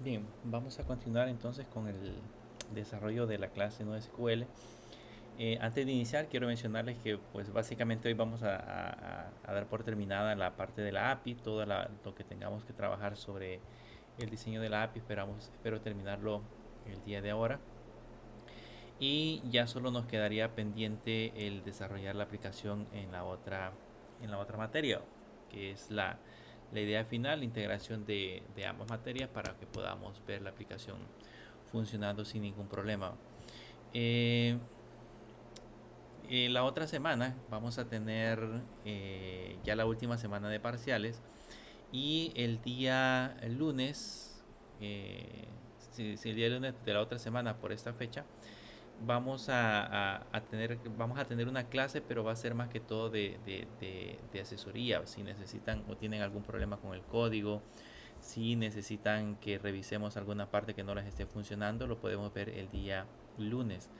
Bien, vamos a continuar entonces con el desarrollo de la clase NoSQL. Antes de iniciar, quiero mencionarles que pues básicamente hoy vamos a dar por terminada la parte de la API, lo que tengamos que trabajar sobre el diseño de la API, espero terminarlo el día de ahora. Y ya solo nos quedaría pendiente el desarrollar la aplicación en la otra materia, que es la idea final, la integración de ambas materias para que podamos ver la aplicación funcionando sin ningún problema. Eh, la otra semana vamos a tener ya la última semana de parciales y el lunes, si el día lunes de la otra semana por esta fecha, vamos a tener una clase, pero va a ser más que todo de asesoría. Si necesitan o tienen algún problema con el código, si necesitan que revisemos alguna parte que no les esté funcionando, lo podemos ver el día lunes.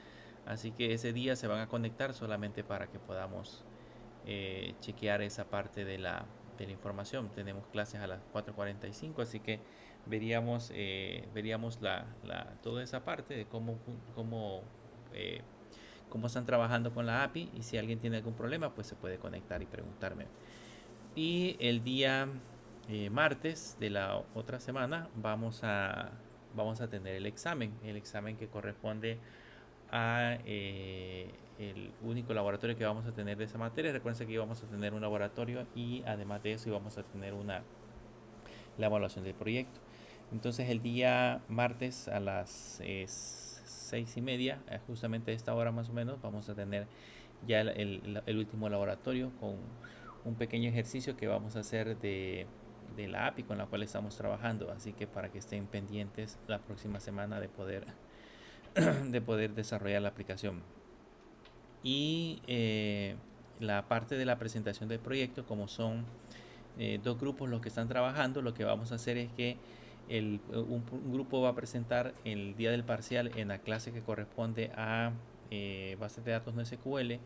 Así que ese día se van a conectar solamente para que podamos chequear esa parte de la información. Tenemos clases a las 4:45, así que veríamos toda esa parte de eh, cómo están trabajando con la API, y si alguien tiene algún problema pues se puede conectar y preguntarme. Y el día martes de la otra semana vamos a tener el examen que corresponde a el único laboratorio que vamos a tener de esa materia. Recuerden que íbamos a tener un laboratorio y además de eso íbamos a tener la evaluación del proyecto. Entonces el día martes a las 6:30, justamente a esta hora más o menos, vamos a tener ya el último laboratorio con un pequeño ejercicio que vamos a hacer de la API con la cual estamos trabajando. Así que para que estén pendientes la próxima semana de poder desarrollar la aplicación. Y la parte de la presentación del proyecto, como son dos grupos los que están trabajando, lo que vamos a hacer es que un grupo va a presentar el día del parcial en la clase que corresponde a bases de datos no SQL.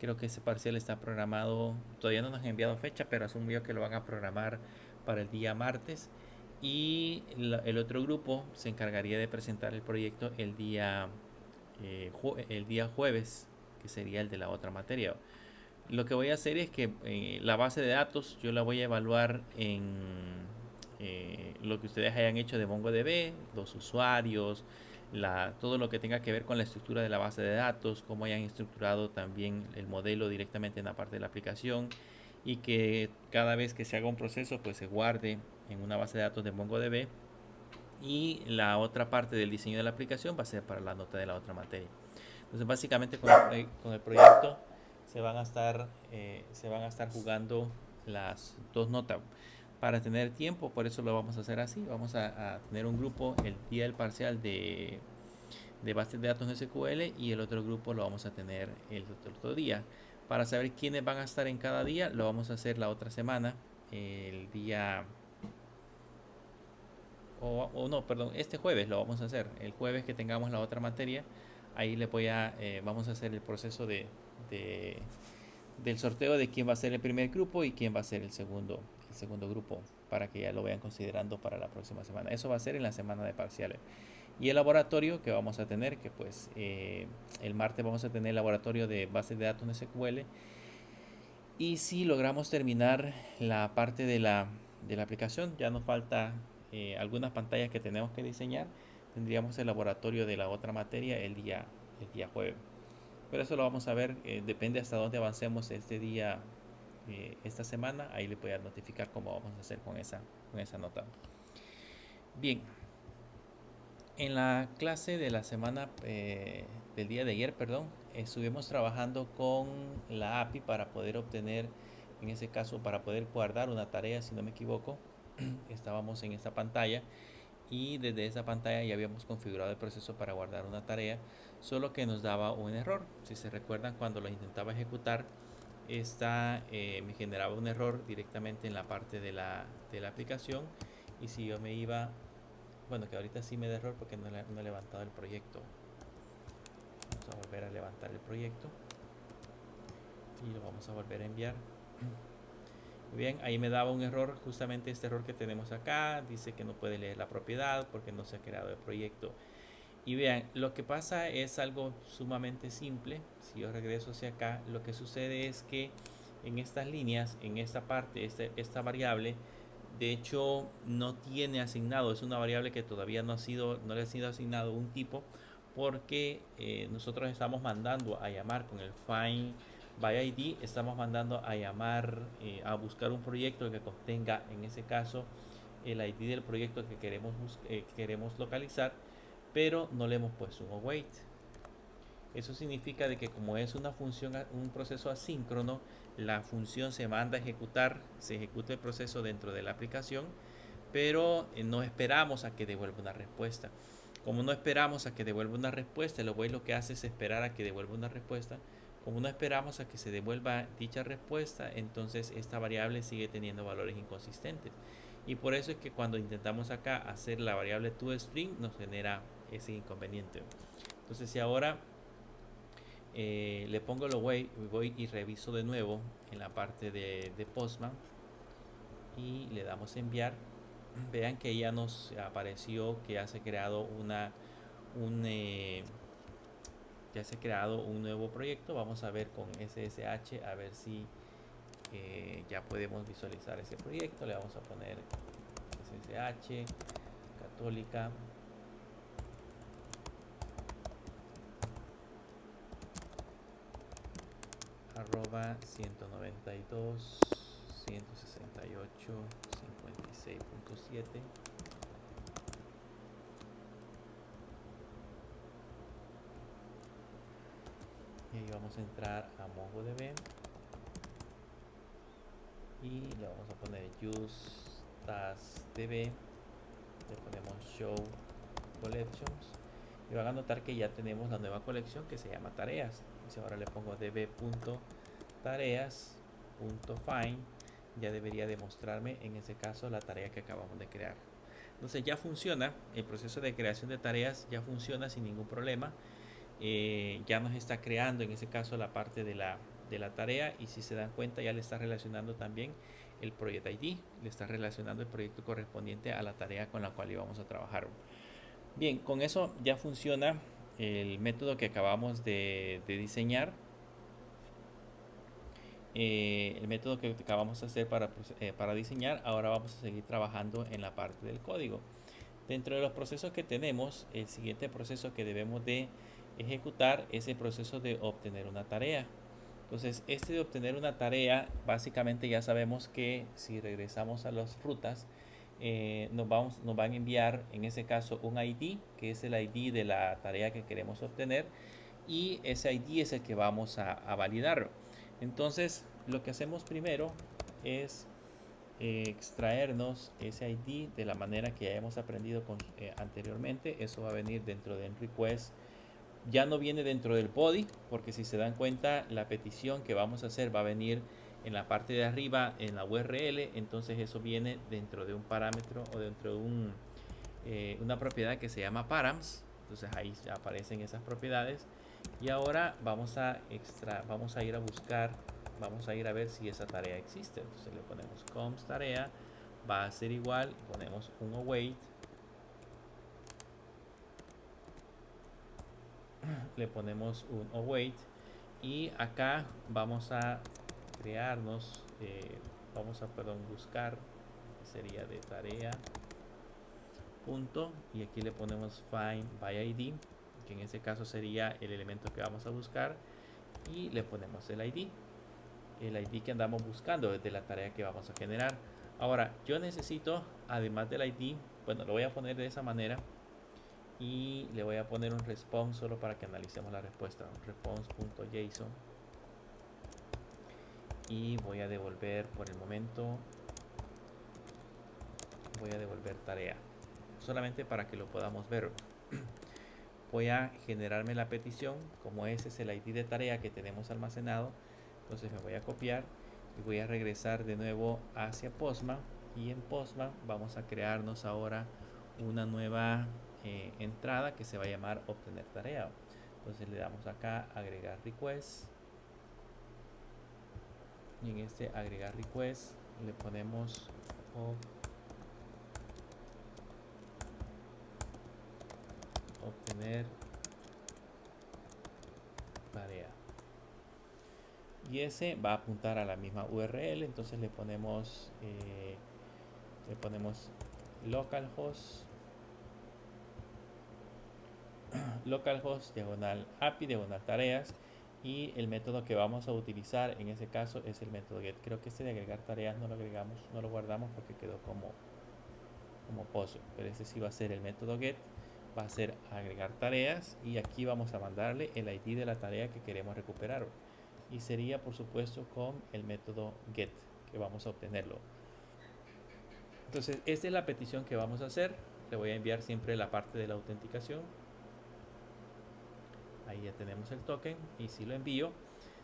Creo que ese parcial está programado, todavía no nos han enviado fecha, pero asumo que lo van a programar para el día martes. Y el otro grupo se encargaría de presentar el proyecto el día jueves, que sería el de la otra materia. Lo que voy a hacer es que la base de datos yo la voy a evaluar en lo que ustedes hayan hecho de MongoDB, los usuarios, todo lo que tenga que ver con la estructura de la base de datos, cómo hayan estructurado también el modelo directamente en la parte de la aplicación, y que cada vez que se haga un proceso pues se guarde en una base de datos de MongoDB. Y la otra parte del diseño de la aplicación va a ser para la nota de la otra materia. Entonces básicamente con el proyecto se van a estar jugando las dos notas para tener tiempo. Por eso lo vamos a hacer así. Vamos a tener un grupo el día del parcial de bases de datos SQL, y el otro grupo lo vamos a tener el otro día. Para saber quiénes van a estar en cada día, lo vamos a hacer la otra semana, el día o no, perdón, este jueves lo vamos a hacer. El jueves que tengamos la otra materia, ahí vamos a hacer el proceso de- del sorteo de quién va a ser el primer grupo y quién va a ser el segundo grupo, para que ya lo vayan considerando para la próxima semana. Eso va a ser en la semana de parciales. Y el laboratorio que vamos a tener, que pues el martes vamos a tener el laboratorio de bases de datos en SQL. Y si logramos terminar la parte de la aplicación, ya nos falta algunas pantallas que tenemos que diseñar. Tendríamos el laboratorio de la otra materia el día jueves. Pero eso lo vamos a ver, depende hasta dónde avancemos este día, esta semana. Ahí le voy a notificar cómo vamos a hacer con esa nota. Bien, en la clase de la semana, del día de ayer, perdón, estuvimos trabajando con la API para poder obtener, en ese caso, para poder guardar una tarea, si no me equivoco. Estábamos en esta pantalla y desde esa pantalla ya habíamos configurado el proceso para guardar una tarea, solo que nos daba un error. Si se recuerdan, cuando lo intentaba ejecutar, me generaba un error directamente en la parte de la aplicación. Y si yo me iba, bueno, que ahorita sí me da error porque no he levantado el proyecto. Vamos a volver a levantar el proyecto y lo vamos a volver a enviar. Bien, ahí me daba un error, justamente este error que tenemos acá, dice que no puede leer la propiedad porque no se ha creado el proyecto. Y vean, lo que pasa es algo sumamente simple. Si yo regreso hacia acá, lo que sucede es que en estas líneas, en esta parte, esta variable, de hecho no tiene asignado, es una variable que todavía no le ha sido asignado un tipo, porque nosotros estamos mandando a llamar con el find by ID, estamos mandando a llamar a buscar un proyecto que contenga, en ese caso, el ID del proyecto que queremos localizar, pero no le hemos puesto un await. Eso significa de que como es una función, un proceso asíncrono, la función se manda a ejecutar, se ejecuta el proceso dentro de la aplicación, pero no esperamos a que devuelva una respuesta. Como no esperamos a que devuelva una respuesta, el await lo que hace es esperar a que devuelva una respuesta. Como no esperamos a que se devuelva dicha respuesta, entonces esta variable sigue teniendo valores inconsistentes. Y por eso es que cuando intentamos acá hacer la variable toString nos genera ese inconveniente. Entonces si ahora le pongo el await, voy y reviso de nuevo en la parte de Postman y le damos enviar, vean que ya nos apareció que ya se ha creado ya se ha creado un nuevo proyecto. Vamos a ver con SSH a ver si ya podemos visualizar ese proyecto. Le vamos a poner SSH católica arroba 192 168 56.7. y ahí vamos a entrar a MongoDB y le vamos a poner use taskdb, le ponemos show collections y van a notar que ya tenemos la nueva colección que se llama tareas. Si ahora le pongo db.tareas.find, ya debería demostrarme en ese caso la tarea que acabamos de crear. Entonces ya funciona, el proceso de creación de tareas ya funciona sin ningún problema. Ya nos está creando en ese caso la parte de la tarea, y si se dan cuenta ya le está relacionando también el project ID, le está relacionando el proyecto correspondiente a la tarea con la cual íbamos a trabajar. Bien, con eso ya funciona el método que acabamos de diseñar. El método que acabamos de hacer para diseñar. Ahora vamos a seguir trabajando en la parte del código. Dentro de los procesos que tenemos, el siguiente proceso que debemos de ejecutar es el proceso de obtener una tarea. Entonces, este de obtener una tarea, básicamente ya sabemos que si regresamos a las rutas, nos van a enviar en ese caso un ID, que es el ID de la tarea que queremos obtener, y ese ID es el que vamos a validar. Entonces, lo que hacemos primero es extraernos ese ID de la manera que ya hemos aprendido anteriormente. Eso va a venir dentro del request. Ya no viene dentro del body, porque si se dan cuenta, la petición que vamos a hacer va a venir en la parte de arriba en la URL. Entonces eso viene dentro de un parámetro o dentro de una propiedad que se llama params. Entonces ahí aparecen esas propiedades. Y ahora vamos a ir a buscar, vamos a ir a ver si esa tarea existe. Entonces le ponemos const tarea, va a ser igual, ponemos un await, le ponemos un await, y acá vamos a crearnos, buscar, sería de tarea punto, y aquí le ponemos find by ID, que en ese caso sería el elemento que vamos a buscar, y le ponemos el ID que andamos buscando desde la tarea que vamos a generar. Ahora yo necesito, además del ID, bueno, lo voy a poner de esa manera, y le voy a poner un response solo para que analicemos la respuesta, response.json, y voy a devolver, por el momento voy a devolver tarea, solamente para que lo podamos ver. Voy a generarme la petición, como ese es el ID de tarea que tenemos almacenado. Entonces me voy a copiar y voy a regresar de nuevo hacia Postman, y en Postman vamos a crearnos ahora una nueva entrada que se va a llamar obtener tarea. Entonces le damos acá agregar request, y en este agregar request le ponemos obtener tarea. Y ese va a apuntar a la misma URL, entonces le ponemos localhost diagonal API diagonal tareas, y el método que vamos a utilizar en ese caso es el método get. Creo que este de agregar tareas no lo agregamos, no lo guardamos porque quedó como pozo, pero este sí va a ser el método get, va a ser agregar tareas, y aquí vamos a mandarle el ID de la tarea que queremos recuperar, y sería por supuesto con el método get que vamos a obtenerlo. Entonces esta es la petición que vamos a hacer. Le voy a enviar siempre la parte de la autenticación. Ahí ya tenemos el token, y si lo envío,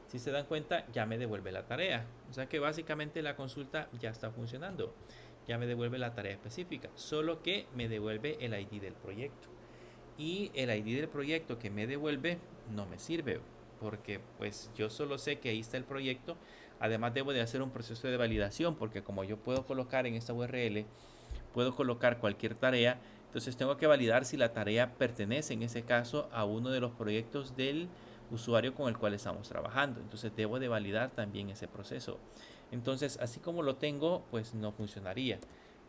si se dan cuenta, ya me devuelve la tarea. O sea que básicamente la consulta ya está funcionando. Ya me devuelve la tarea específica, solo que me devuelve el ID del proyecto. Y el ID del proyecto que me devuelve no me sirve, porque pues yo solo sé que ahí está el proyecto. Además debo de hacer un proceso de validación, porque como yo puedo colocar en esta URL, puedo colocar cualquier tarea, entonces tengo que validar si la tarea pertenece en ese caso a uno de los proyectos del usuario con el cual estamos trabajando. Entonces debo de validar también ese proceso. Entonces así como lo tengo, pues no funcionaría.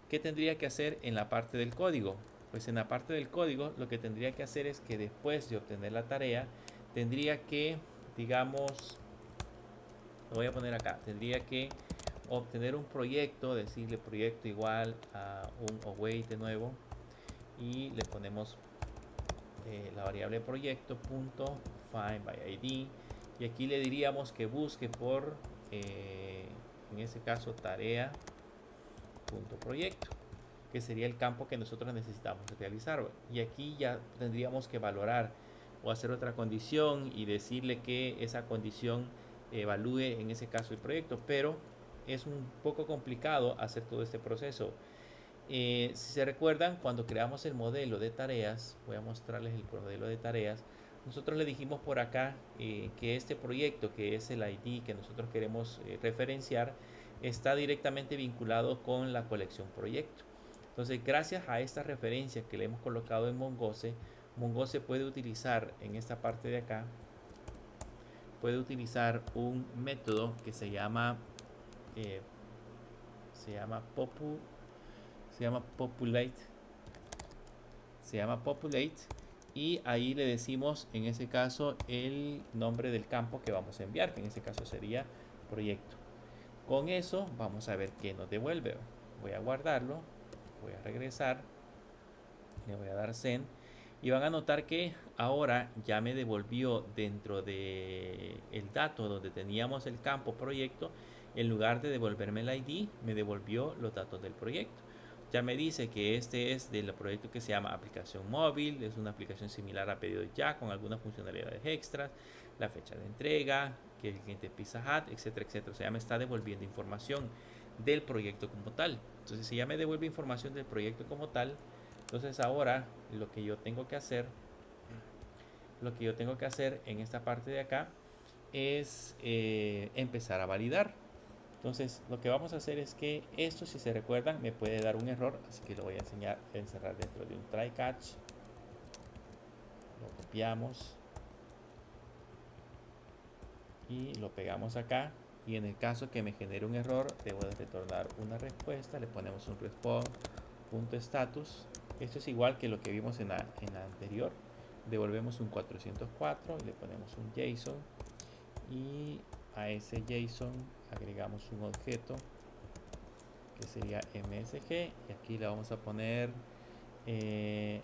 ¿Qué tendría que hacer en la parte del código? Pues en la parte del código lo que tendría que hacer es que después de obtener la tarea, tendría que, digamos, lo voy a poner acá, tendría que obtener un proyecto, decirle proyecto igual a un await de nuevo, y le ponemos la variable proyecto punto find by id, y aquí le diríamos que busque por en ese caso tarea punto proyecto, que sería el campo que nosotros necesitamos realizar. Y aquí ya tendríamos que valorar o hacer otra condición y decirle que esa condición evalúe en ese caso el proyecto, pero es un poco complicado hacer todo este proceso. Si se recuerdan, cuando creamos el modelo de tareas, voy a mostrarles el modelo de tareas. Nosotros le dijimos por acá que este proyecto, que es el ID que nosotros queremos referenciar, está directamente vinculado con la colección proyecto. Entonces, gracias a esta referencia que le hemos colocado en Mongoose, Mongoose puede utilizar en esta parte de acá, puede utilizar un método que se llama populate, y ahí le decimos en ese caso el nombre del campo que vamos a enviar, que en ese caso sería proyecto. Con eso vamos a ver qué nos devuelve. Voy a guardarlo, voy a regresar, le voy a dar send, y van a notar que ahora ya me devolvió dentro de el dato donde teníamos el campo proyecto, en lugar de devolverme el ID, me devolvió los datos del proyecto. Ya me dice que este es del proyecto que se llama aplicación móvil, es una aplicación similar a pedido ya con algunas funcionalidades extras, la fecha de entrega, que el cliente Pizza Hut, etcétera, etcétera. O sea, ya me está devolviendo información del proyecto como tal. Entonces, si ya me devuelve información del proyecto como tal, entonces ahora lo que yo tengo que hacer en esta parte de acá es empezar a validar. Entonces lo que vamos a hacer es que esto, si se recuerdan, me puede dar un error, así que lo voy a encerrar dentro de un try catch. Lo copiamos y lo pegamos acá, y en el caso que me genere un error debo de retornar una respuesta. Le ponemos un response.status. Esto es igual que lo que vimos en la anterior. Devolvemos un 404 y le ponemos un JSON, y a ese JSON agregamos un objeto que sería MSG, y aquí le vamos a poner ID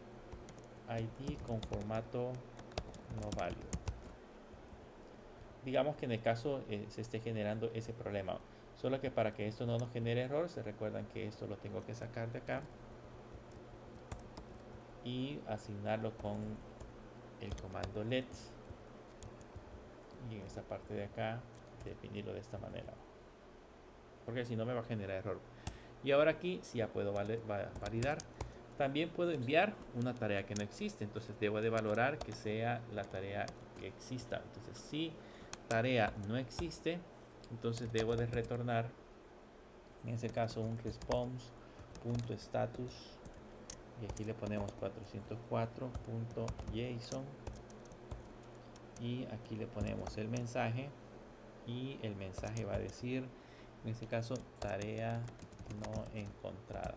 con formato no válido. Digamos que en el caso se esté generando ese problema, solo que para que esto no nos genere error, se recuerdan que esto lo tengo que sacar de acá y asignarlo con el comando let, y en esta parte de acá definirlo de esta manera, porque si no me va a generar error. Y ahora aquí sí ya puedo validar. También puedo enviar una tarea que no existe, entonces debo de valorar que sea la tarea que exista. Entonces si tarea no existe, entonces debo de retornar En ese caso un response.status y aquí le ponemos 404.json y aquí le ponemos el mensaje y el mensaje va a decir, en este caso, tarea no encontrada.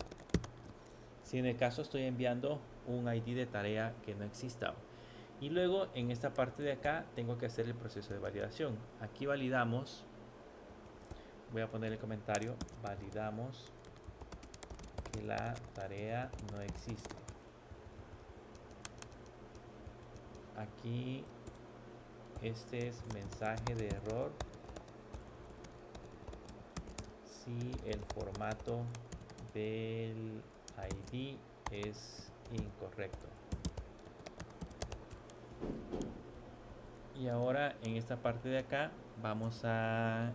Si en el caso estoy enviando un ID de tarea que no exista. Y luego en esta parte de acá tengo que hacer el proceso de validación. Aquí validamos, voy a poner el comentario, validamos que la tarea no existe. Aquí este es mensaje de error si el formato del ID es incorrecto. Y ahora en esta parte de acá vamos a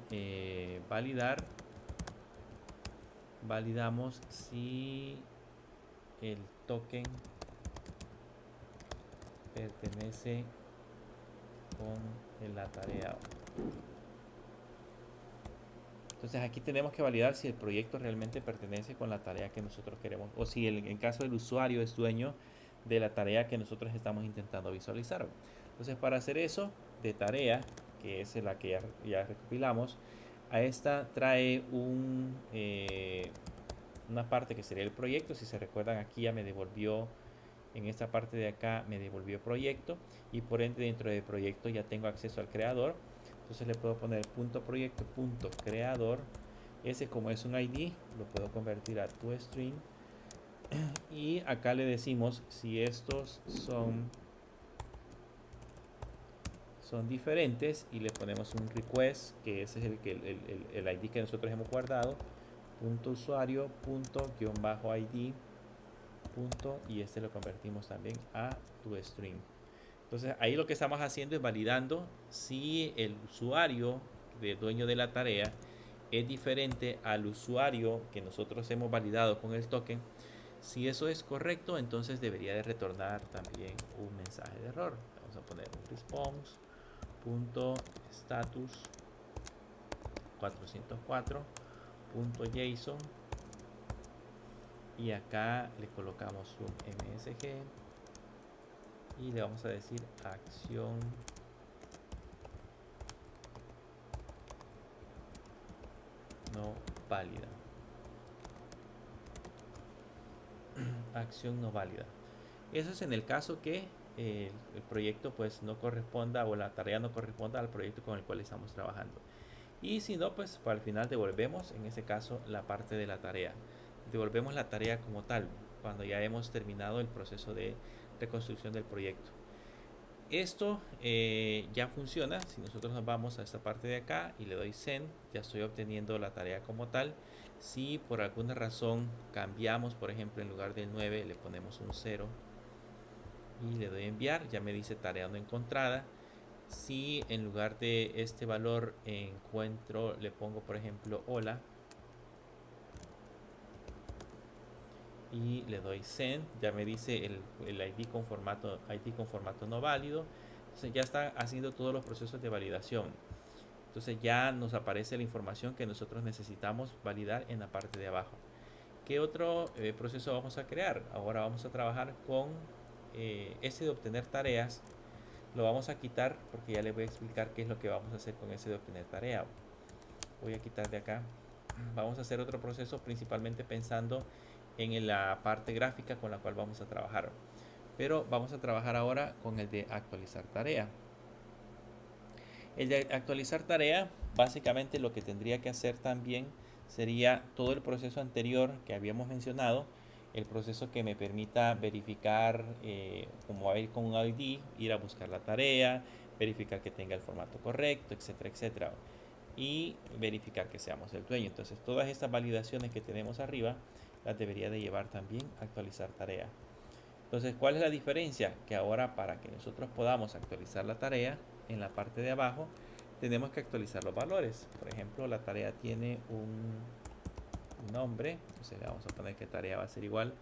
validamos si el token pertenece con la tarea. Entonces aquí tenemos que validar si el proyecto realmente pertenece con la tarea que nosotros queremos o si en caso del usuario es dueño de la tarea que nosotros estamos intentando visualizar. Entonces para hacer eso de tarea, que es la que ya recopilamos, a esta trae una parte que sería el proyecto. Si se recuerdan, aquí ya me devolvió, en esta parte de acá me devolvió proyecto y por ende dentro del proyecto ya tengo acceso al creador. Entonces le puedo poner .proyecto.creador. Ese, como es un ID, lo puedo convertir a toString y acá le decimos si estos son diferentes y le ponemos un request, que ese es el ID que nosotros hemos guardado, .usuario, _ID, y este lo convertimos también a toString. Entonces ahí lo que estamos haciendo es validando si el usuario dueño de la tarea es diferente al usuario que nosotros hemos validado con el token. Si eso es correcto, entonces debería de retornar también un mensaje de error. Vamos a poner un response.status 404.json y acá le colocamos un MSG y le vamos a decir acción no válida. Acción no válida. Eso es en el caso que el proyecto pues no corresponda o la tarea no corresponda al proyecto con el cual estamos trabajando. Y si no, pues al final devolvemos, en este caso, la parte de la tarea. Devolvemos la tarea como tal, cuando ya hemos terminado el proceso de reconstrucción del proyecto. Esto ya funciona. Si nosotros nos vamos a esta parte de acá y le doy send, ya estoy obteniendo la tarea como tal. Si por alguna razón cambiamos, por ejemplo, en lugar del 9 le ponemos un 0 y le doy enviar, ya me dice tarea no encontrada. Si en lugar de este valor encuentro, le pongo por ejemplo hola y le doy send, ya me dice el ID con formato no válido. Entonces ya está haciendo todos los procesos de validación. Entonces ya nos aparece la información que nosotros necesitamos validar en la parte de abajo. ¿Qué otro proceso vamos a crear? Ahora vamos a trabajar con ese de obtener tareas. Lo vamos a quitar porque ya les voy a explicar qué es lo que vamos a hacer con ese de obtener tarea. Voy a quitar de acá. Vamos a hacer otro proceso principalmente pensando en la parte gráfica con la cual vamos a trabajar. Pero vamos a trabajar ahora con el de actualizar tarea. El de actualizar tarea, básicamente lo que tendría que hacer también sería todo el proceso anterior que habíamos mencionado, el proceso que me permita verificar, como va a ir con un ID, ir a buscar la tarea, verificar que tenga el formato correcto, etcétera, etcétera, y verificar que seamos el dueño. Entonces todas estas validaciones que tenemos arriba las debería de llevar también a actualizar tarea. Entonces, ¿cuál es la diferencia? Que ahora para que nosotros podamos actualizar la tarea, en la parte de abajo tenemos que actualizar los valores. Por ejemplo, la tarea tiene un nombre, entonces le vamos a poner que tarea va a ser igual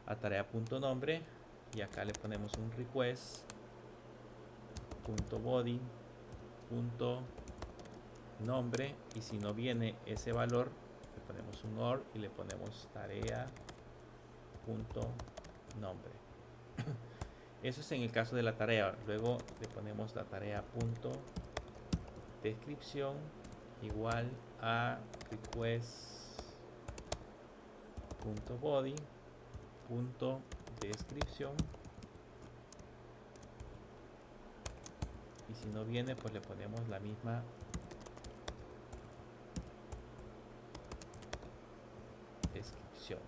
a tarea.nombre y acá le ponemos un request.body.nombre y si no viene ese valor, ponemos un OR y le ponemos tarea punto nombre. Eso es en el caso de la tarea. Luego le ponemos la tarea punto descripción igual a request punto body punto descripción, y si no viene pues le ponemos la misma descripción.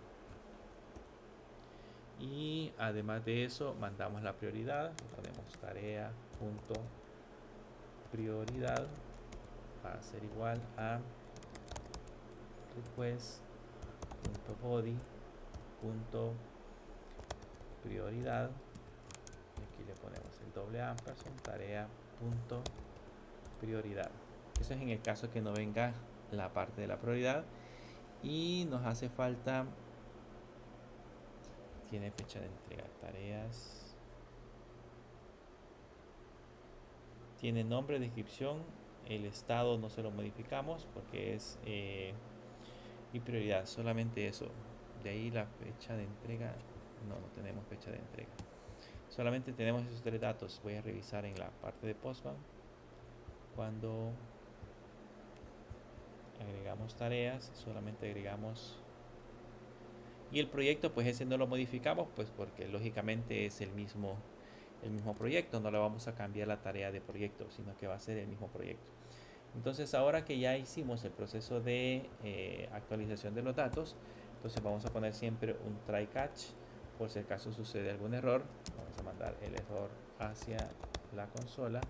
Y además de eso mandamos la prioridad, ponemos tarea punto prioridad va a ser igual a request punto body punto prioridad, y aquí le ponemos el doble ampersand tarea punto prioridad. Eso es en el caso que no venga la parte de la prioridad. Y nos hace falta, tiene fecha de entrega, tareas, tiene nombre, descripción, el estado no se lo modificamos porque es y prioridad, solamente eso. De ahí la fecha de entrega, no tenemos fecha de entrega, solamente tenemos esos tres datos. Voy a revisar en la parte de Postman cuando agregamos tareas, solamente agregamos, y el proyecto pues ese no lo modificamos pues porque lógicamente es el mismo proyecto, no le vamos a cambiar la tarea de proyecto, sino que va a ser el mismo proyecto. Entonces ahora que ya hicimos el proceso de actualización de los datos, entonces vamos a poner siempre un try catch por si acaso sucede algún error. Vamos a mandar el error hacia la consola.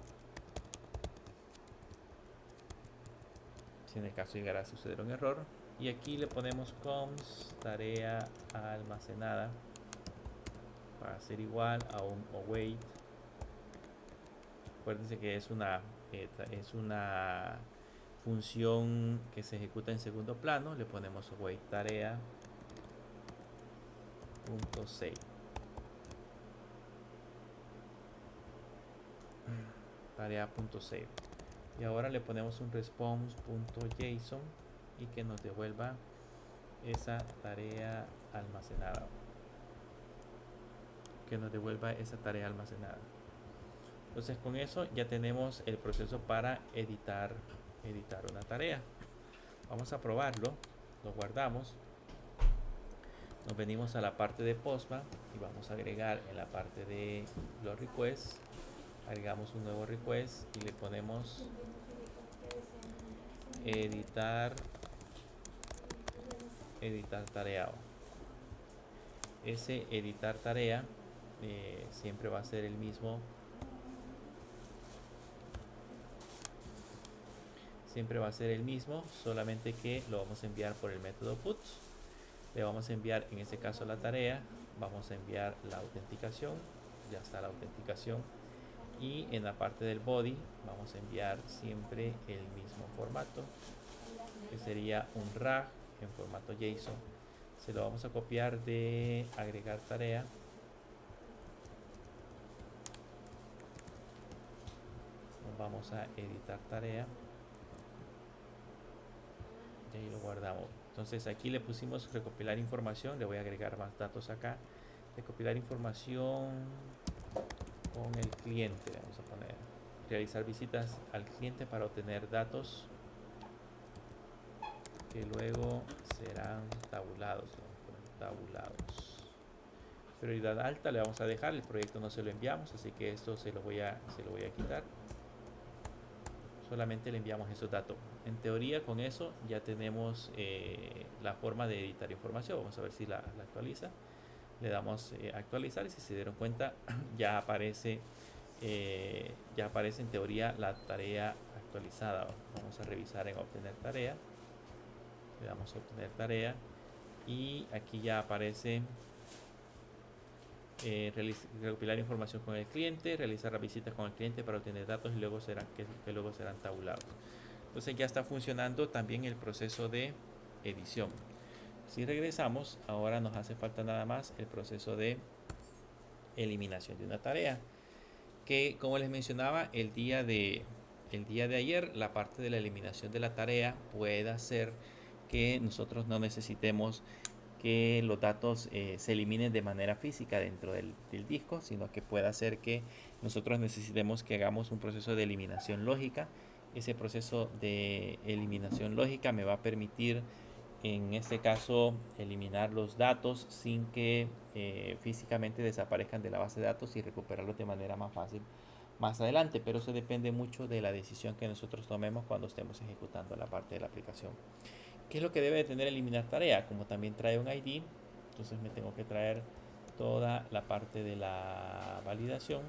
Si en el caso llegara a suceder un error, y aquí le ponemos const tarea almacenada va a ser igual a un await. Acuérdense que es una función que se ejecuta en segundo plano. Le ponemos await tarea punto save, tarea punto save, y ahora le ponemos un response.json y que nos devuelva esa tarea almacenada, Entonces con eso ya tenemos el proceso para editar una tarea. Vamos a probarlo, lo guardamos, nos venimos a la parte de Postman y vamos a agregar en la parte de los requests, agregamos un nuevo request y le ponemos editar tarea. Ese editar tarea siempre va a ser el mismo, solamente que lo vamos a enviar por el método puts. Le vamos a enviar en este caso la tarea, vamos a enviar la autenticación, ya está la autenticación, y en la parte del body vamos a enviar siempre el mismo formato, que sería un RAG en formato JSON. Se lo vamos a copiar de agregar tarea, nos vamos a editar tarea y ahí lo guardamos. Entonces aquí le pusimos recopilar información, le voy a agregar más datos acá, recopilar información con el cliente, vamos a poner realizar visitas al cliente para obtener datos que luego serán tabulados. Prioridad alta le vamos a dejar, el proyecto no se lo enviamos, así que esto se lo voy a quitar. Solamente le enviamos esos datos. En teoría con eso ya tenemos la forma de editar información. Vamos a ver si la actualiza. Le damos actualizar y si se dieron cuenta ya aparece en teoría la tarea actualizada. Vamos a revisar en obtener tarea. Le damos a obtener tarea y aquí ya aparece recopilar información con el cliente, realizar las visitas con el cliente para obtener datos y luego que luego serán tabulados. Entonces ya está funcionando también el proceso de edición. Si regresamos, ahora nos hace falta nada más el proceso de eliminación de una tarea, que como les mencionaba el día de ayer, la parte de la eliminación de la tarea puede ser que nosotros no necesitemos que los datos se eliminen de manera física dentro del disco, sino que pueda ser que nosotros necesitemos que hagamos un proceso de eliminación lógica. Ese proceso de eliminación lógica me va a permitir, en este caso, eliminar los datos sin que físicamente desaparezcan de la base de datos y recuperarlos de manera más fácil más adelante, pero eso depende mucho de la decisión que nosotros tomemos cuando estemos ejecutando la parte de la aplicación. ¿Qué es lo que debe de tener eliminar tarea? Como también trae un ID, entonces me tengo que traer toda la parte de la validación.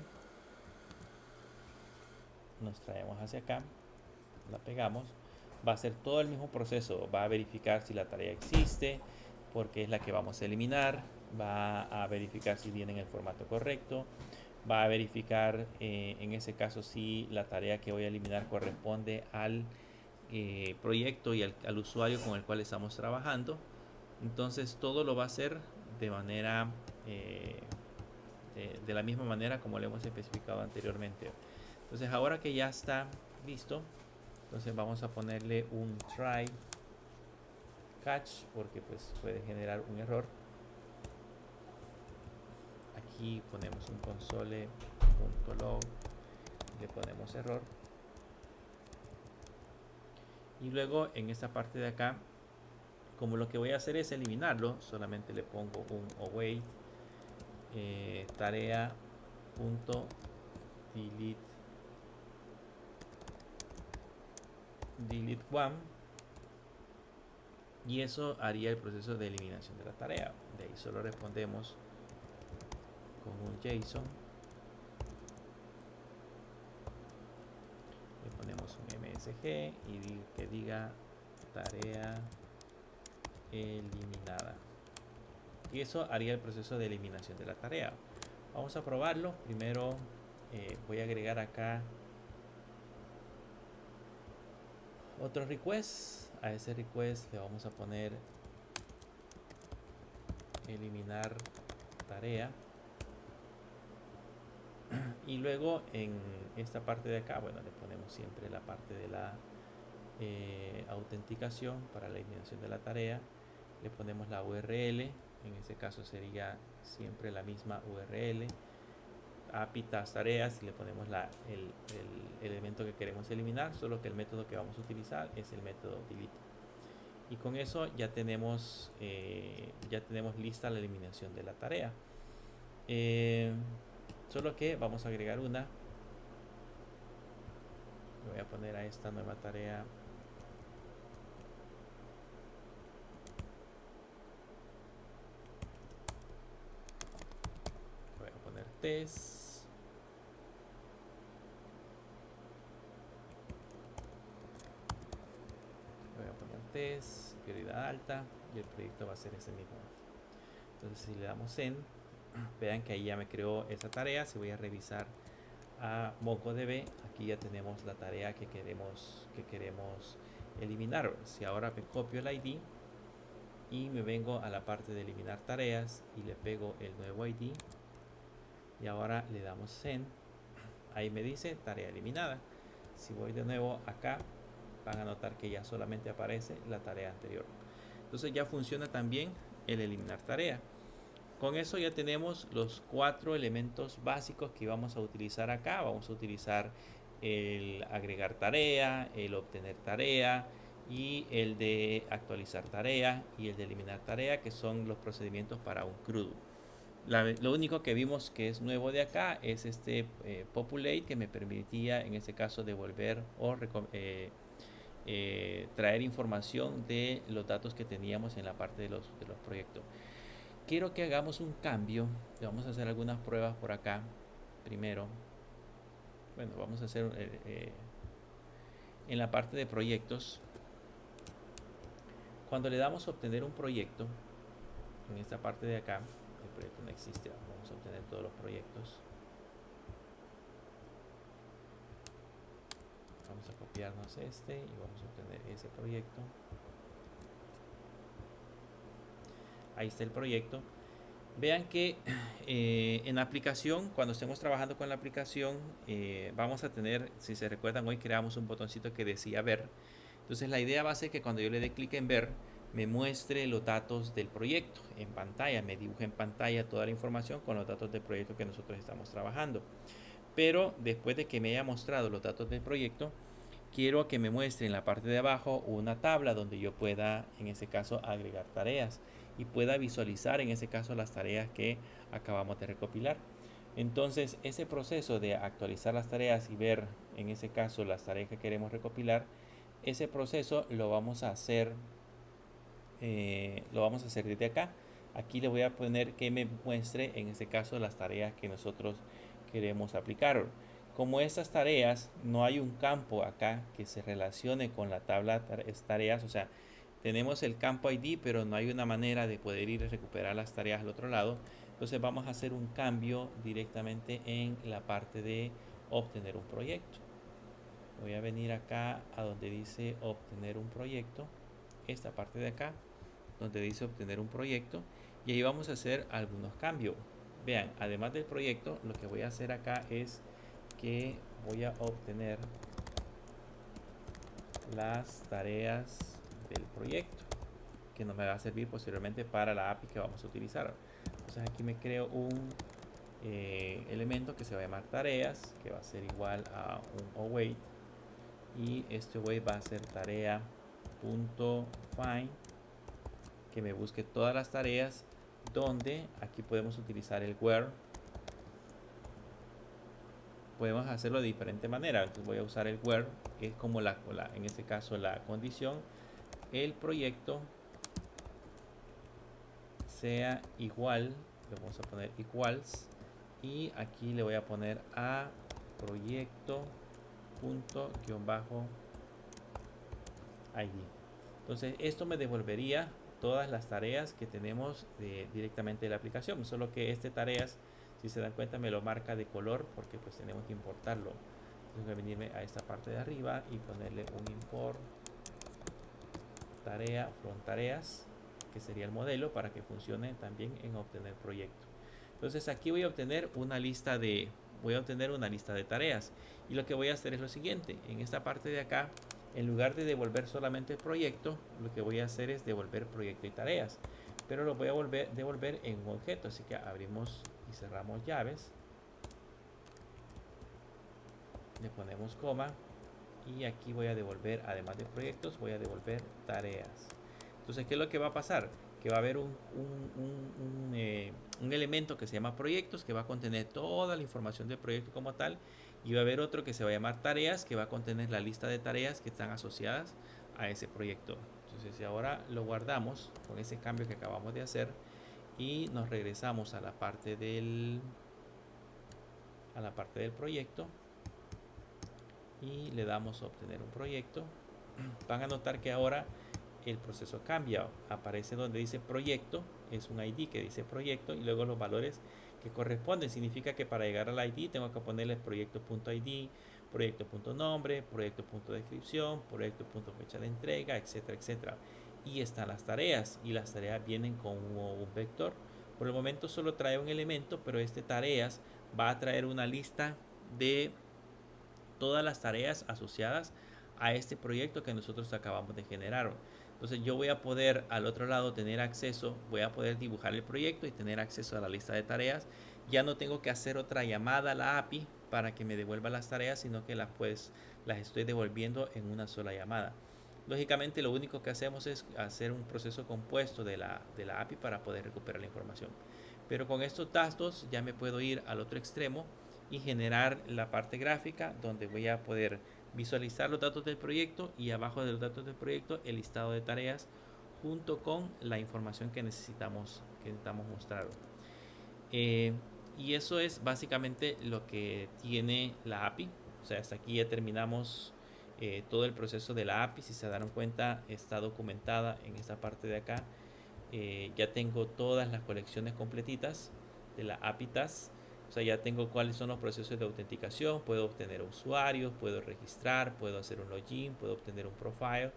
Nos traemos hacia acá, la pegamos. Va a ser todo el mismo proceso. Va a verificar si la tarea existe, porque es la que vamos a eliminar. Va a verificar si viene en el formato correcto. Va a verificar en ese caso si la tarea que voy a eliminar corresponde al proyecto y al usuario con el cual estamos trabajando. Entonces todo lo va a hacer de manera de la misma manera como lo hemos especificado anteriormente. Entonces ahora que ya está listo, entonces vamos a ponerle un try catch, porque pues puede generar un error. Aquí ponemos un console.log, le ponemos error, y luego en esta parte de acá, como lo que voy a hacer es eliminarlo, solamente le pongo un await tarea.delete one, y eso haría el proceso de eliminación de la tarea. De ahí solo respondemos con un JSON, le ponemos un MSG y que diga tarea eliminada, y eso haría el proceso de eliminación de la tarea. Vamos a probarlo. Primero voy a agregar acá otro request. A ese request le vamos a poner eliminar tarea, y luego en esta parte de acá, bueno, le ponemos siempre la parte de la autenticación para la eliminación de la tarea. Le ponemos la URL, en este caso sería siempre la misma URL, API tareas, y le ponemos el elemento que queremos eliminar, solo que el método que vamos a utilizar es el método delete. Y con eso ya tenemos lista la eliminación de la tarea. Solo que vamos a agregar una. Voy a poner a esta nueva tarea test. Voy a poner test, prioridad alta, y el proyecto va a ser ese mismo. Entonces si le damos en, vean que ahí ya me creó esa tarea. Si voy a revisar a MongoDB, aquí ya tenemos la tarea que queremos eliminar. Si ahora me copio el ID y me vengo a la parte de eliminar tareas y le pego el nuevo ID, y ahora le damos send, ahí me dice tarea eliminada. Si voy de nuevo acá, van a notar que ya solamente aparece la tarea anterior. Entonces ya funciona también el eliminar tarea. Con eso ya tenemos los 4 elementos básicos que vamos a utilizar acá. Vamos a utilizar el agregar tarea, el obtener tarea, y el de actualizar tarea, y el de eliminar tarea, que son los procedimientos para un CRUD. Lo único que vimos que es nuevo de acá es este populate, que me permitía en este caso devolver o traer información de los datos que teníamos en la parte de los proyectos. Quiero que hagamos un cambio. Vamos a hacer algunas pruebas por acá primero. Bueno, vamos a hacer en la parte de proyectos. Cuando le damos a obtener un proyecto, en esta parte de acá, el proyecto no existe, vamos a obtener todos los proyectos. Vamos a copiarnos este y vamos a obtener ese proyecto. Ahí está el proyecto. Vean que en la aplicación, cuando estemos trabajando con la aplicación, vamos a tener, si se recuerdan, hoy creamos un botoncito que decía ver. Entonces la idea va a ser que cuando yo le dé clic en ver, me muestre los datos del proyecto en pantalla, me dibuje en pantalla toda la información con los datos del proyecto que nosotros estamos trabajando. Pero después de que me haya mostrado los datos del proyecto, quiero que me muestre en la parte de abajo una tabla donde yo pueda, en ese caso, agregar tareas y pueda visualizar, en ese caso, las tareas que acabamos de recopilar. Entonces, ese proceso de actualizar las tareas y ver, en ese caso, las tareas que queremos recopilar, ese proceso lo vamos a hacer desde acá. Aquí le voy a poner que me muestre, en este caso, las tareas que nosotros queremos aplicar. Como estas tareas, no hay un campo acá que se relacione con la tabla tareas, o sea, tenemos el campo ID, pero no hay una manera de poder ir a recuperar las tareas al otro lado. Entonces vamos a hacer un cambio directamente en la parte de obtener un proyecto. Voy a venir acá a donde dice obtener un proyecto, esta parte de acá, donde dice obtener un proyecto, y ahí vamos a hacer algunos cambios. Vean, además del proyecto, lo que voy a hacer acá es que voy a obtener las tareas del proyecto, que nos va a servir posteriormente para la API que vamos a utilizar. Entonces aquí me creo un elemento que se va a llamar tareas, que va a ser igual a un await, y este await va a ser tarea.find, que me busque todas las tareas, donde aquí podemos utilizar el where. Podemos hacerlo de diferente manera. Entonces voy a usar el where, que es como en este caso la condición, el proyecto sea igual, le vamos a poner equals, y aquí le voy a poner a proyecto punto guión bajo ID. Entonces esto me devolvería todas las tareas que tenemos directamente de la aplicación, solo que este tareas, si se dan cuenta, me lo marca de color porque pues tenemos que importarlo. Entonces voy a venirme a esta parte de arriba y ponerle un import tarea from tareas, que sería el modelo, para que funcione también en obtener proyecto. Entonces aquí voy a obtener una lista de tareas, y lo que voy a hacer es lo siguiente: en esta parte de acá, en lugar de devolver solamente el proyecto, lo que voy a hacer es devolver proyecto y tareas, pero lo voy a devolver en un objeto. Así que abrimos y cerramos llaves, le ponemos coma, y aquí voy a devolver, además de proyectos, voy a devolver tareas. Entonces, ¿qué es lo que va a pasar? Que va a haber un elemento que se llama proyectos, que va a contener toda la información del proyecto como tal, y va a haber otro que se va a llamar tareas, que va a contener la lista de tareas que están asociadas a ese proyecto. Entonces, si ahora lo guardamos con ese cambio que acabamos de hacer y nos regresamos a la parte del proyecto y le damos a obtener un proyecto, van a notar que ahora el proceso cambia. Aparece donde dice proyecto, es un ID que dice proyecto, y luego los valores que corresponden. Significa que para llegar al ID tengo que ponerle proyecto.id, proyecto.nombre, proyecto.descripción, proyecto.fecha de entrega, etcétera, etcétera. Y están las tareas, y las tareas vienen con un vector. Por el momento solo trae un elemento, pero este tareas va a traer una lista de todas las tareas asociadas a este proyecto que nosotros acabamos de generar. Entonces yo voy a poder al otro lado tener acceso, voy a poder dibujar el proyecto y tener acceso a la lista de tareas. Ya no tengo que hacer otra llamada a la API para que me devuelva las tareas, sino que las estoy devolviendo en una sola llamada. Lógicamente lo único que hacemos es hacer un proceso compuesto de la API para poder recuperar la información. Pero con estos datos ya me puedo ir al otro extremo y generar la parte gráfica, donde voy a poder visualizar los datos del proyecto, y abajo de los datos del proyecto el listado de tareas junto con la información que necesitamos mostrar. Y eso es básicamente lo que tiene la API. O sea, hasta aquí ya terminamos todo el proceso de la API. Si se dieron cuenta, está documentada en esta parte de acá. Ya tengo todas las colecciones completitas de la API TAS. O sea, ya tengo cuáles son los procesos de autenticación. Puedo obtener usuarios, puedo registrar, puedo hacer un login, puedo obtener un profile.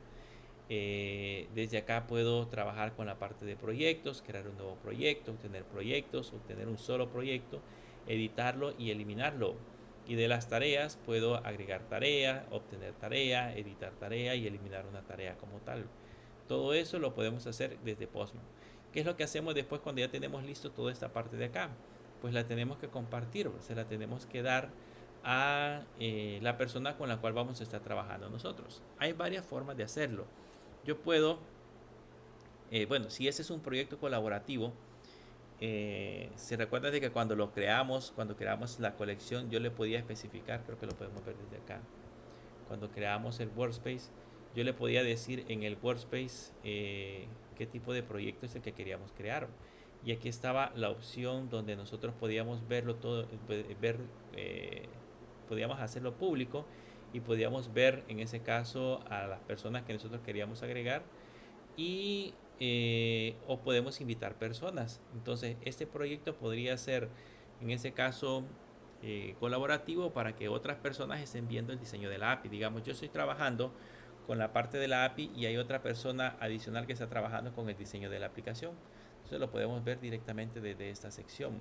Desde acá puedo trabajar con la parte de proyectos, crear un nuevo proyecto, obtener proyectos, obtener un solo proyecto, editarlo y eliminarlo. Y de las tareas puedo agregar tarea, obtener tarea, editar tarea y eliminar una tarea como tal. Todo eso lo podemos hacer desde Postman. ¿Qué es lo que hacemos después cuando ya tenemos listo toda esta parte de acá? Pues la tenemos que compartir, se la tenemos que dar a la persona con la cual vamos a estar trabajando nosotros. Hay varias formas de hacerlo. Yo puedo, bueno, si ese es un proyecto colaborativo, se recuerda de que cuando creamos la colección, yo le podía especificar, creo que lo podemos ver desde acá. Cuando creamos el workspace, yo le podía decir en el workspace qué tipo de proyecto es el que queríamos crear. Y aquí estaba la opción donde nosotros podíamos verlo todo, podíamos hacerlo público y podíamos ver en ese caso a las personas que nosotros queríamos agregar y o podemos invitar personas. Entonces este proyecto podría ser en ese caso colaborativo para que otras personas estén viendo el diseño de la API. Digamos, yo estoy trabajando con la parte de la API y hay otra persona adicional que está trabajando con el diseño de la aplicación. Entonces lo podemos ver directamente desde esta sección.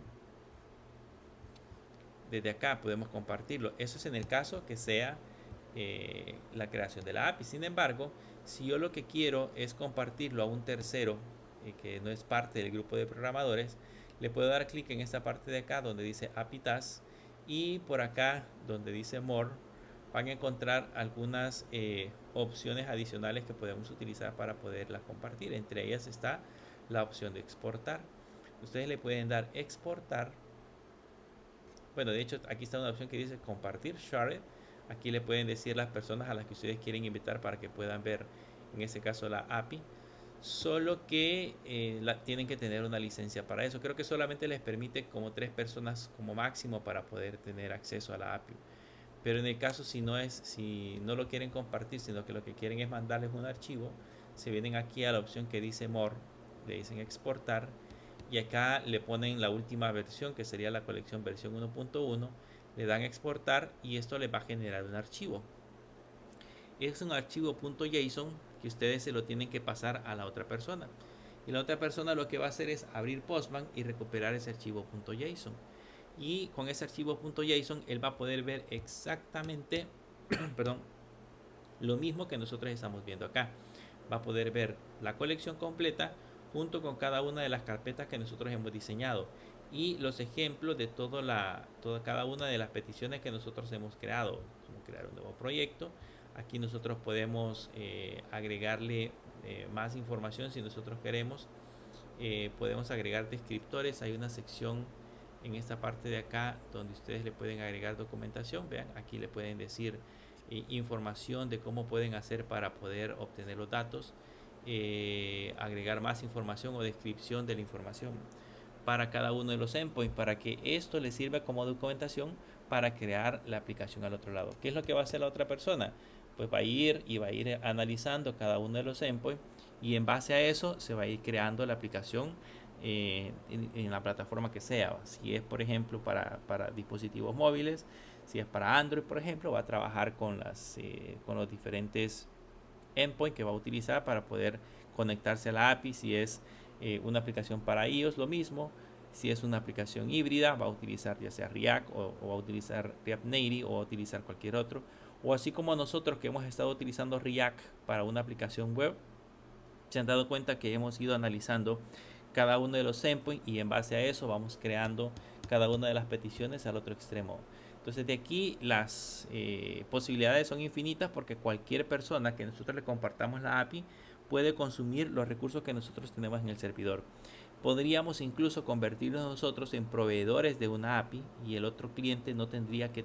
Desde acá podemos compartirlo. Eso es en el caso que sea la creación de la API. Sin embargo, si yo lo que quiero es compartirlo a un tercero que no es parte del grupo de programadores, le puedo dar clic en esta parte de acá donde dice API Tasks y por acá donde dice More van a encontrar algunas opciones adicionales que podemos utilizar para poderlas compartir. Entre ellas está la opción de exportar. Ustedes le pueden dar exportar. Bueno, de hecho aquí está una opción que dice compartir, share. Aquí le pueden decir las personas a las que ustedes quieren invitar para que puedan ver, en este caso, la API. Solo que tienen que tener una licencia para eso. Creo que solamente les permite como 3 personas como máximo para poder tener acceso a la API. Pero en el caso si no lo quieren compartir, sino que lo que quieren es mandarles un archivo, se vienen aquí a la opción que dice More, le dicen exportar y acá le ponen la última versión que sería la colección versión 1.1, le dan exportar y esto les va a generar un archivo. Es un archivo .json que ustedes se lo tienen que pasar a la otra persona. Y la otra persona lo que va a hacer es abrir Postman y recuperar ese archivo .json. Y con ese archivo .json él va a poder ver exactamente perdón, lo mismo que nosotros estamos viendo acá. Va a poder ver la colección completa junto con cada una de las carpetas que nosotros hemos diseñado y los ejemplos de cada una de las peticiones que nosotros hemos creado, como crear un nuevo proyecto. Aquí nosotros podemos agregarle más información si nosotros queremos. Podemos agregar descriptores. Hay una sección en esta parte de acá donde ustedes le pueden agregar documentación. Vean, aquí le pueden decir información de cómo pueden hacer para poder obtener los datos, agregar más información o descripción de la información para cada uno de los endpoints, para que esto les sirva como documentación para crear la aplicación al otro lado. ¿Qué es lo que va a hacer la otra persona? Pues va a ir analizando cada uno de los endpoints y en base a eso se va a ir creando la aplicación en la plataforma que sea. Si es, por ejemplo, para dispositivos móviles, si es para Android, por ejemplo, va a trabajar con los diferentes endpoints que va a utilizar para poder conectarse a la API. Si es una aplicación para iOS, lo mismo. Si es una aplicación híbrida, va a utilizar ya sea React o va a utilizar React Native o va a utilizar cualquier otro. O así como nosotros que hemos estado utilizando React para una aplicación web, se han dado cuenta que hemos ido analizando cada uno de los endpoints y en base a eso vamos creando cada una de las peticiones al otro extremo. Entonces de aquí las posibilidades son infinitas porque cualquier persona que nosotros le compartamos la API puede consumir los recursos que nosotros tenemos en el servidor. Podríamos incluso convertirnos nosotros en proveedores de una API y el otro cliente no tendría que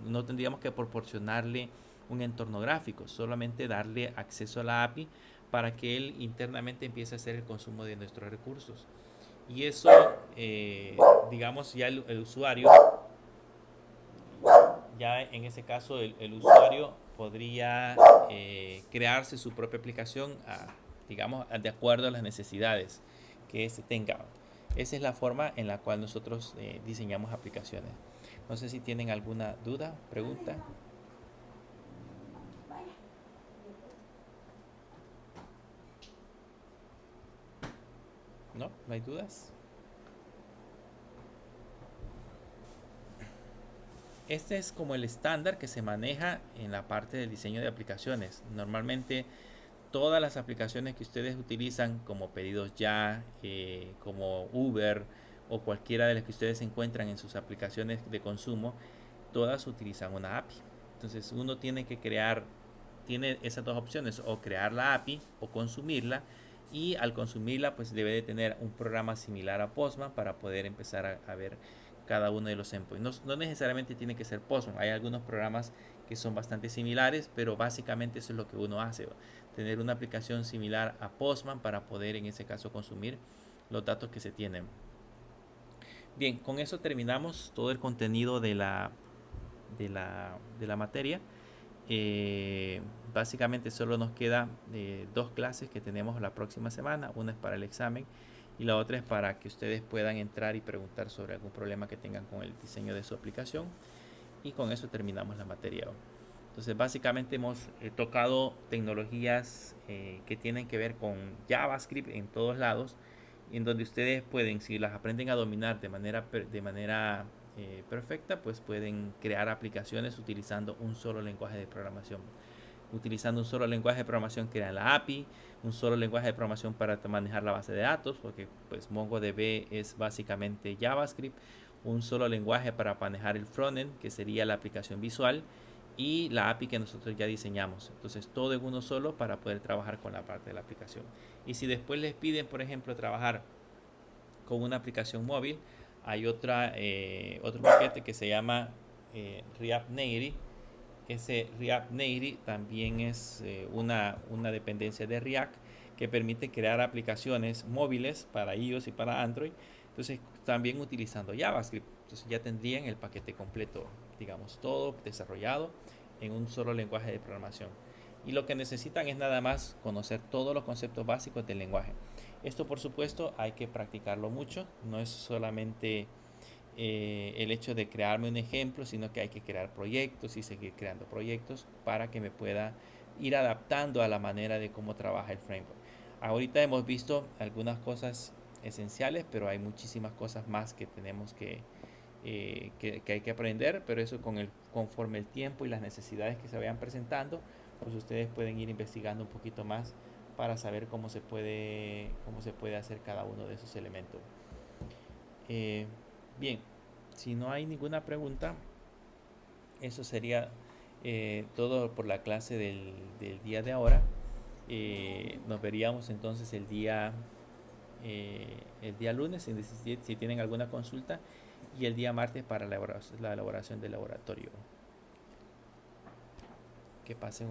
no tendríamos que proporcionarle un entorno gráfico, solamente darle acceso a la API para que él internamente empiece a hacer el consumo de nuestros recursos. Y eso, digamos, ya el usuario, ya en ese caso el usuario podría crearse su propia aplicación, digamos, de acuerdo a las necesidades que éste tenga. Esa es la forma en la cual nosotros diseñamos aplicaciones. No sé si tienen alguna duda, pregunta. ¿No? ¿No hay dudas? Este es como el estándar que se maneja en la parte del diseño de aplicaciones. Normalmente todas las aplicaciones que ustedes utilizan como Pedidos Ya, como Uber o cualquiera de las que ustedes encuentran en sus aplicaciones de consumo, todas utilizan una API. Entonces uno tiene esas dos opciones, o crear la API o consumirla, y al consumirla pues debe de tener un programa similar a Postman para poder empezar a ver cada uno de los endpoints. No necesariamente tiene que ser Postman, hay algunos programas que son bastante similares, pero básicamente eso es lo que uno hace, tener una aplicación similar a Postman para poder en ese caso consumir los datos que se tienen. Bien, con eso terminamos todo el contenido de la materia. Básicamente solo nos queda dos clases que tenemos la próxima semana. Una es para el examen y la otra es para que ustedes puedan entrar y preguntar sobre algún problema que tengan con el diseño de su aplicación. Y con eso terminamos la materia. Entonces básicamente hemos tocado tecnologías que tienen que ver con JavaScript en todos lados, en donde ustedes pueden, si las aprenden a dominar de manera perfecta, pues pueden crear aplicaciones utilizando un solo lenguaje de programación. Utilizando un solo lenguaje de programación crean la API, un solo lenguaje de programación para manejar la base de datos, porque pues MongoDB es básicamente JavaScript, un solo lenguaje para manejar el frontend, que sería la aplicación visual, y la API que nosotros ya diseñamos. Entonces todo en uno solo para poder trabajar con la parte de la aplicación. Y si después les piden, por ejemplo, trabajar con una aplicación móvil, hay otro paquete que se llama React Native. Ese React Native también es una dependencia de React que permite crear aplicaciones móviles para iOS y para Android. Entonces también utilizando JavaScript. Entonces ya tendrían el paquete completo, digamos, todo desarrollado en un solo lenguaje de programación. Y lo que necesitan es nada más conocer todos los conceptos básicos del lenguaje. Esto por supuesto hay que practicarlo mucho, no es solamente el hecho de crearme un ejemplo, sino que hay que crear proyectos y seguir creando proyectos para que me pueda ir adaptando a la manera de cómo trabaja el framework. Ahorita hemos visto algunas cosas esenciales, pero hay muchísimas cosas más que tenemos que hay que aprender, pero eso conforme el tiempo y las necesidades que se vayan presentando, pues ustedes pueden ir investigando un poquito más para saber cómo se puede hacer cada uno de esos elementos. Eh, Bien, si no hay ninguna pregunta, eso sería todo por la clase del día de ahora. Nos veríamos entonces el día lunes si tienen alguna consulta, y el día martes para la elaboración del laboratorio. Que pasen